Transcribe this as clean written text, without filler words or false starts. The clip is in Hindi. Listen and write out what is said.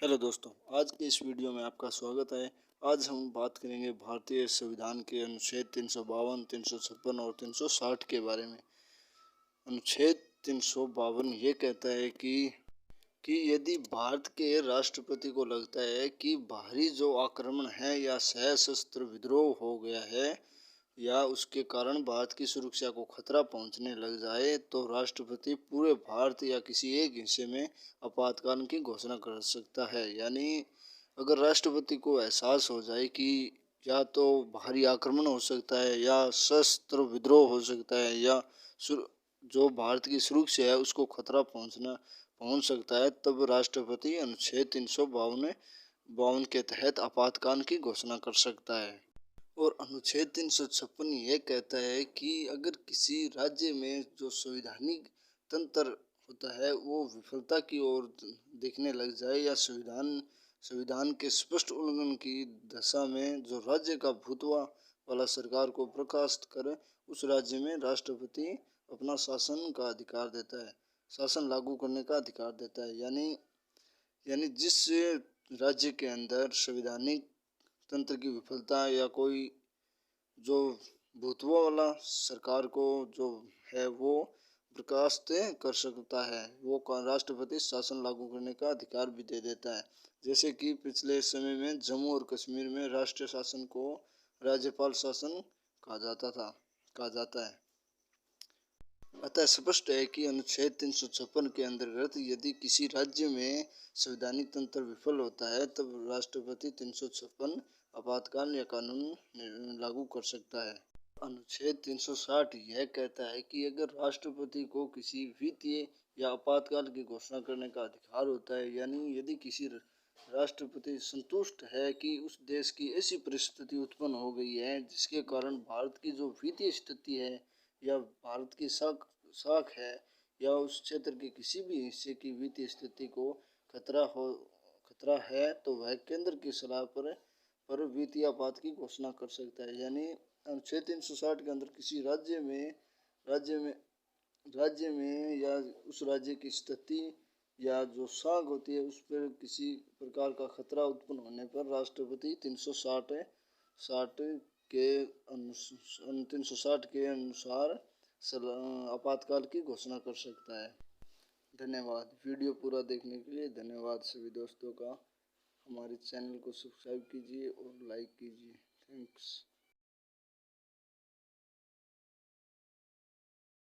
हेलो दोस्तों, आज के इस वीडियो में आपका स्वागत है। आज हम बात करेंगे भारतीय संविधान के अनुच्छेद 352, 356 और 360 के बारे में। अनुच्छेद 352 ये कहता है कि यदि भारत के राष्ट्रपति को लगता है कि बाहरी जो आक्रमण है या सशस्त्र विद्रोह हो गया है या उसके कारण भारत की सुरक्षा को खतरा पहुंचने लग जाए, तो राष्ट्रपति पूरे भारत या किसी एक हिस्से में आपातकाल की घोषणा कर सकता है। यानी अगर राष्ट्रपति को एहसास हो जाए कि या तो बाहरी आक्रमण हो सकता है या सशस्त्र विद्रोह हो सकता है या जो भारत की सुरक्षा है उसको खतरा पहुंच सकता है, तब राष्ट्रपति अनुच्छेद 352 के तहत आपातकाल की घोषणा कर सकता है। और अनुच्छेद 356 ये कहता है कि अगर किसी राज्य में जो संवैधानिक तंत्र होता है वो विफलता की ओर देखने लग जाए या संविधान संविधान के स्पष्ट उल्लंघन की दशा में जो राज्य का भूतवा वाला सरकार को बर्खास्त करे, उस राज्य में राष्ट्रपति अपना शासन का अधिकार देता है, शासन लागू करने का अधिकार देता है। यानी यानी जिस राज्य के अंदर संवैधानिक तंत्र की विफलता या कोई जो भूतवा वाला सरकार को जो है वो बर्खास्त कर सकता है, वो राष्ट्रपति शासन लागू करने का अधिकार भी दे देता है। जैसे कि पिछले समय में जम्मू और कश्मीर में राष्ट्रीय शासन को राज्यपाल शासन कहा जाता है। अतः स्पष्ट है कि अनुच्छेद 356 के अंतर्गत यदि किसी राज्य में संवैधानिक तंत्र विफल होता है, तब राष्ट्रपति 356 आपातकाल या कानून लागू कर सकता है। अनुच्छेद 360 यह कहता है कि अगर राष्ट्रपति को किसी वित्तीय या आपातकाल की घोषणा करने का अधिकार होता है, यानी यदि किसी राष्ट्रपति संतुष्ट है कि उस देश की ऐसी परिस्थिति उत्पन्न हो गई है जिसके कारण भारत की जो वित्तीय स्थिति है या भारत की साख है या उस क्षेत्र के किसी भी हिस्से की वित्तीय स्थिति को खतरा है, तो वह केंद्र की सलाह पर वित्तीय आपात की घोषणा कर सकता है। यानी अनुच्छेद 360 के अंदर किसी राज्य में राज्य में या उस राज्य की स्थिति या जो साख होती है उस पर किसी प्रकार का खतरा उत्पन्न होने पर राष्ट्रपति 360 के अनुसार आपातकाल की घोषणा कर सकता है। धन्यवाद। वीडियो पूरा देखने के लिए धन्यवाद सभी दोस्तों का। हमारे चैनल को सब्सक्राइब कीजिए और लाइक कीजिए। थैंक्स।